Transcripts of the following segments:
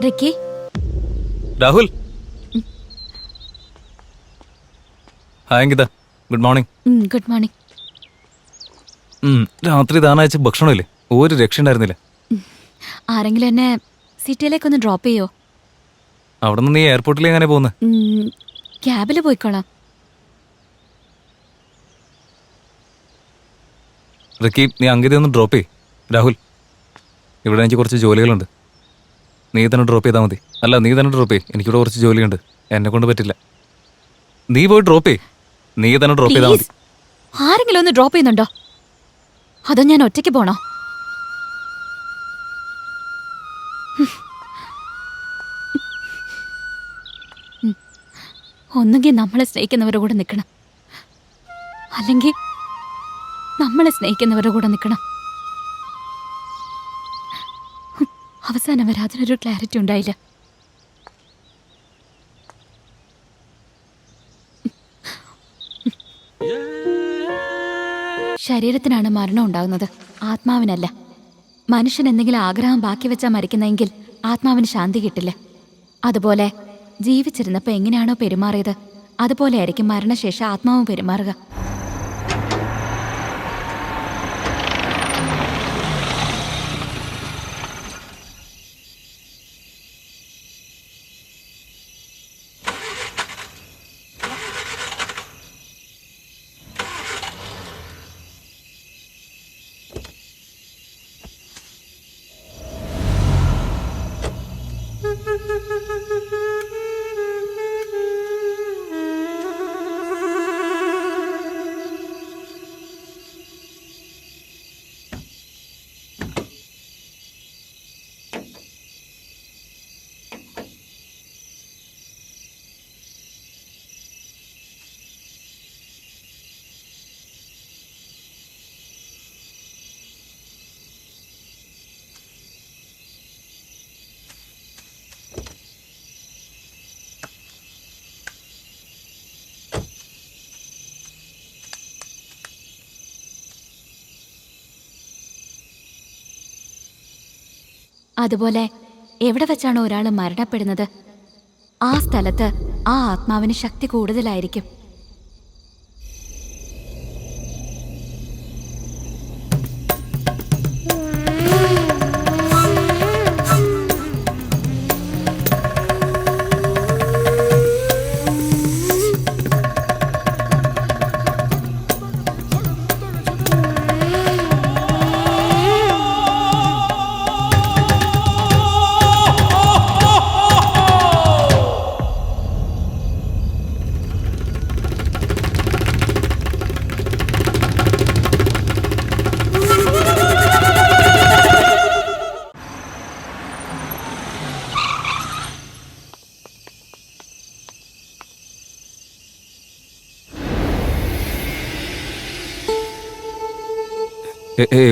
Ricky, Rahul. Hi Ankita, good morning. Good morning. രാത്രി താനയച്ച ഭക്ഷണമില്ലേ, ഒരു രക്ഷ ഉണ്ടായിരുന്നില്ല. ആരെങ്കിലും എന്നെ സിറ്റിയിലേക്കൊന്ന് ഡ്രോപ്പ് ചെയ്യോ? അവിടെ നിന്ന് നീ എയർപോർട്ടിലേക്ക് എങ്ങനെ പോകുന്നത്? ക്യാബിൽ പോയിക്കോളാം. റിക്കി, നീ അങ്കിത ഒന്ന് ഡ്രോപ്പ് ചെയ്യ്. രാഹുൽ, ഇവിടെ എനിക്ക് കുറച്ച് ജോലികളുണ്ട്. നീ തന്നെ ഡ്രോപ്പ് ചെയ്താൽ മതി. അല്ല, നീ തന്നെ ഡ്രോപ്പ് ചെയ്യ്. എനിക്കിവിടെ കുറച്ച് ജോലിയുണ്ട്, എന്നെ കൊണ്ട് പറ്റില്ല. നീ പോയി ഡ്രോപ്പ് ചെയ്യ്. നീ തന്നെ ഡ്രോപ്പ് ചെയ്താൽ മതി. ആരെങ്കിലും ഒന്ന് ഡ്രോപ്പ് ചെയ്യുന്നുണ്ടോ? അതോ ഞാൻ ഒറ്റയ്ക്ക് പോണോ? ഒന്നുകിൽ നമ്മളെ സ്നേഹിക്കുന്നവരുടെ കൂടെ നിൽക്കണം, അല്ലെങ്കിൽ നമ്മളെ സ്നേഹിക്കുന്നവരുടെ കൂടെ നിൽക്കണം. അവസാനം വരെ അതിനൊരു ക്ലാരിറ്റി ഉണ്ടായില്ല. ശരീരത്തിനാണ് മരണം ഉണ്ടാകുന്നത്, ആത്മാവിനല്ല. മനുഷ്യൻ എന്തെങ്കിലും ആഗ്രഹം ബാക്കി വെച്ചാൽ മരിക്കുന്നെങ്കിൽ ആത്മാവിന് ശാന്തി കിട്ടില്ല. അതുപോലെ ജീവിച്ചിരുന്നപ്പോൾ എങ്ങനെയാണോ പെരുമാറിയത്, അതുപോലെ ആയിരിക്കും മരണശേഷം ആത്മാവും പെരുമാറുക. അതുപോലെ എവിടെ വെച്ചാണ് ഒരാൾ മരണപ്പെടുന്നത്, ആ സ്ഥലത്ത് ആ ആത്മാവിന് ശക്തി കൂടുതലായിരിക്കും.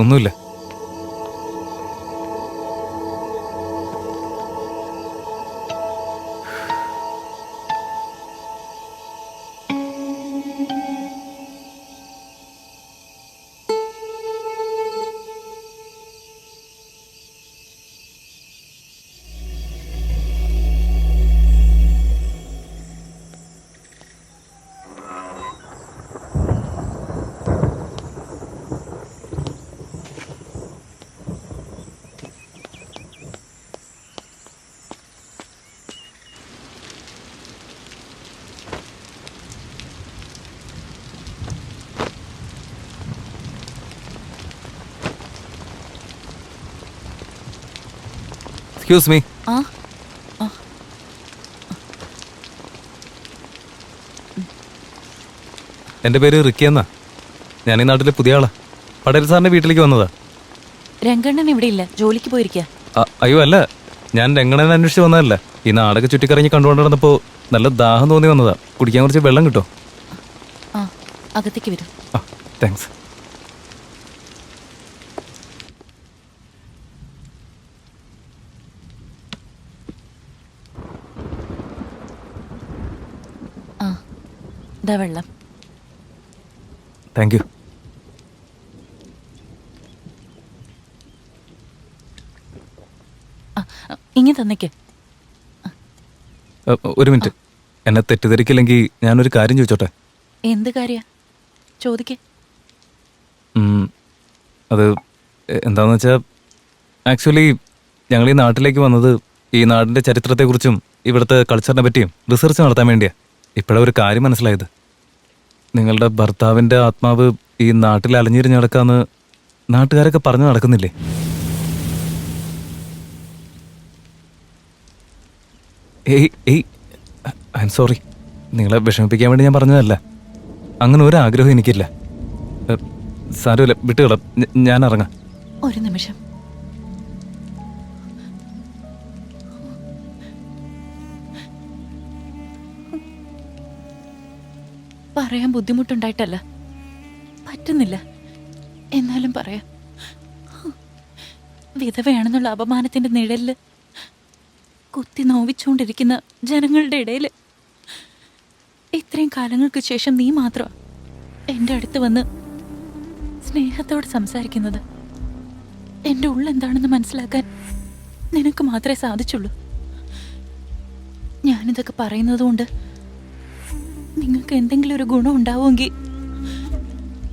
ഒന്നുമില്ല. Excuse me. എൻ്റെ പേര് റിക്കി എന്നാ. ഞാൻ ഈ നാട്ടിലെ പുതിയ ആളാ. പടേൽ സാറിന്റെ വീട്ടിലേക്ക് വന്നതാ. രംഗണ്ണൻ ഇവിടെ ഇല്ല, ജോലിക്ക് പോയിരിക്കുക. അയ്യോ അല്ല, ഞാൻ രംഗണ്ണനെ അന്വേഷിച്ച് വന്നതല്ല. ഈ നാടൊക്കെ ചുറ്റിക്കറങ്ങി കണ്ടുകൊണ്ട് നടന്നപ്പോ നല്ല ദാഹം തോന്നി വന്നതാ. കുടിക്കാൻ കുറച്ച് വെള്ളം കിട്ടോ? അകത്തേക്ക് വരും. താങ്ക്സ്. വെള്ളം. Thank you. ഇങ്ങനെ തന്നേക്ക്. ഒരു മിനിറ്റ്. എന്നെ തെറ്റിദ്ധരിക്കില്ലെങ്കിൽ ഞാനൊരു കാര്യം ചോദിച്ചോട്ടെ? എന്ത് കാര്യ? ചോദിക്കേ. അത് എന്താന്ന് വെച്ചാൽ, ആക്ച്വലി ഞങ്ങൾ ഈ നാട്ടിലേക്ക് വന്നത് ഈ നാടിൻ്റെ ചരിത്രത്തെക്കുറിച്ചും ഇവിടുത്തെ കൾച്ചറിനെ പറ്റിയും റിസർച്ച് നടത്താൻ വേണ്ടിയാണ്. ഇപ്പോഴാണ് ഒരു കാര്യം മനസ്സിലായത്. നിങ്ങളുടെ ഭർത്താവിൻ്റെ ആത്മാവ് ഈ നാട്ടിൽ അലഞ്ഞിരിഞ്ഞ് നടക്കാമെന്ന് നാട്ടുകാരൊക്കെ പറഞ്ഞു നടക്കുന്നില്ലേ? ഏയ് ഐ എം സോറി. നിങ്ങളെ വിഷമിപ്പിക്കാൻ വേണ്ടി ഞാൻ പറഞ്ഞതല്ല. അങ്ങനെ ഒരു ആഗ്രഹം എനിക്കില്ല. സാരമില്ല, വിട്ടുകള. ഞാൻ ഇറങ്ങാം. ഒരു നിമിഷം. പറയാൻ ബുദ്ധിമുട്ടുണ്ടായിട്ടല്ല, പറ്റുന്നില്ല. എന്നാലും പറയാം. വിധവയാണെന്നുള്ള അപമാനത്തിന്റെ നിഴലില് കുത്തി നോവിച്ചുകൊണ്ടിരിക്കുന്ന ജനങ്ങളുടെ ഇടയിൽ ഇത്രയും കാലങ്ങൾക്ക് ശേഷം നീ മാത്രം എൻ്റെ അടുത്ത് വന്ന് സ്നേഹത്തോടെ സംസാരിക്കുന്നത്. എൻ്റെ ഉള്ളെന്താണെന്ന് മനസ്സിലാക്കാൻ നിനക്ക് മാത്രമേ സാധിച്ചുള്ളൂ. ഞാനിതൊക്കെ പറയുന്നത് കൊണ്ട് നിങ്ങൾക്ക് എന്തെങ്കിലും ഒരു ഗുണം ഉണ്ടാവുമെങ്കിൽ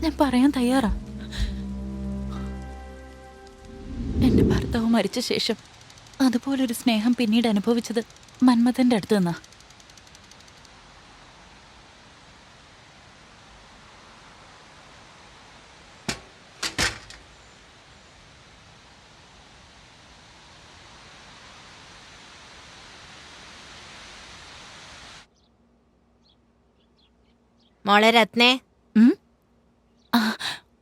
ഞാൻ പറയാൻ തയ്യാറാ. എൻ്റെ ഭർത്താവ് മരിച്ച ശേഷം അതുപോലൊരു സ്നേഹം പിന്നീട് അനുഭവിച്ചത് മന്മഥന്റെ അടുത്ത് നിന്നാ. മോളെ രത്നേ.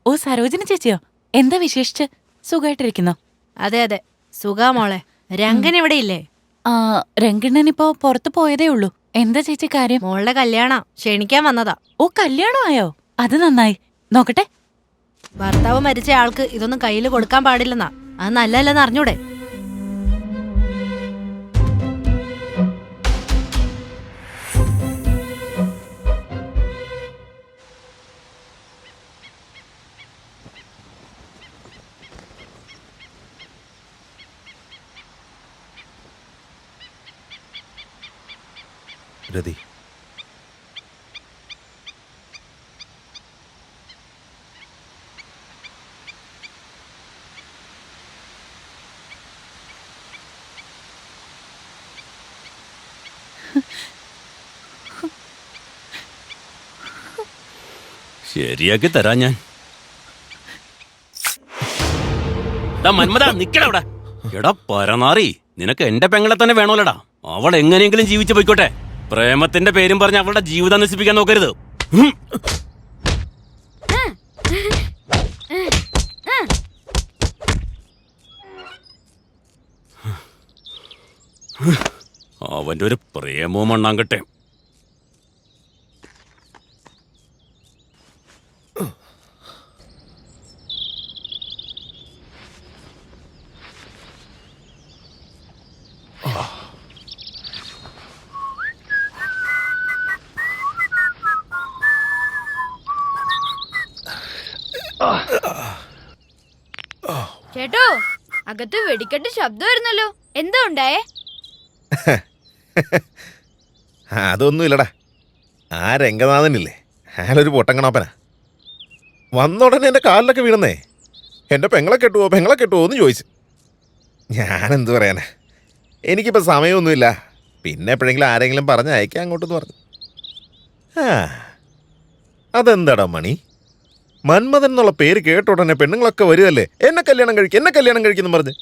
ഓ സരോജിനി ചേച്ചിയോ, എന്താ വിശേഷിച്ച്? സുഖമായിട്ടിരിക്കുന്നോ? അതെ അതെ സുഖാ മോളെ. രംഗൻ ഇവിടെ ഇല്ലേ? രംഗണ്ണനിപ്പോ പുറത്തു പോയതേ ഉള്ളൂ. എന്താ ചേച്ചി കാര്യം? മോളുടെ കല്യാണം ക്ഷണിക്കാൻ വന്നതാ. ഓ കല്യാണമായോ? അത് നന്നായി. നോക്കട്ടെ. ഭർത്താവ് മരിച്ച ആൾക്ക് ഇതൊന്നും കയ്യിൽ കൊടുക്കാൻ പാടില്ലെന്നാ. അത് നല്ലല്ലെന്ന് അറിഞ്ഞൂടെ? രതി, ശരിയാക്കി തരാ ഞാൻ. മന്മത നിക്കടാ അവിടെ. എടാ പരനാറി, നിനക്ക് എന്റെ പെങ്ങളെ തന്നെ വേണോലടാ. അവൾ എങ്ങനെയെങ്കിലും ജീവിച്ചു പോയിക്കോട്ടെ. പ്രേമത്തിന്റെ പേരും പറഞ്ഞ് അവളുടെ ജീവിതം നശിപ്പിക്കാൻ നോക്കരുത്. അവന്റെ ഒരു പ്രേമവും മണ്ണാങ്കട്ടെ. ചേട്ടോ, അകത്ത് വെടിക്കെട്ട് ശബ്ദം വരുന്നല്ലോ. എന്താ ഉണ്ടായേ? അതൊന്നുമില്ലടാ. ആ രംഗനാഥനില്ലേ, അയാളൊരു പൊട്ടങ്കണാപ്പനാ. വന്നുടനെ എൻ്റെ കാലിലൊക്കെ വീണന്നേ. എൻ്റെ പെങ്ങളെ കെട്ടുവോ എന്ന് ചോദിച്ചു. ഞാനെന്ത് പറയാനാ, എനിക്കിപ്പോൾ സമയമൊന്നുമില്ല. പിന്നെ എപ്പോഴെങ്കിലും ആരെങ്കിലും പറഞ്ഞ് അയക്കാം അങ്ങോട്ടെന്ന് പറഞ്ഞു. അതെന്താടാ മണി, മന്മഥൻ എന്നുള്ള പേര് കേട്ട ഉടനെ പെണ്ണുങ്ങളൊക്കെ വരുമല്ലേ, എന്നെ കല്യാണം കഴിക്കുന്നു പറഞ്ഞ്.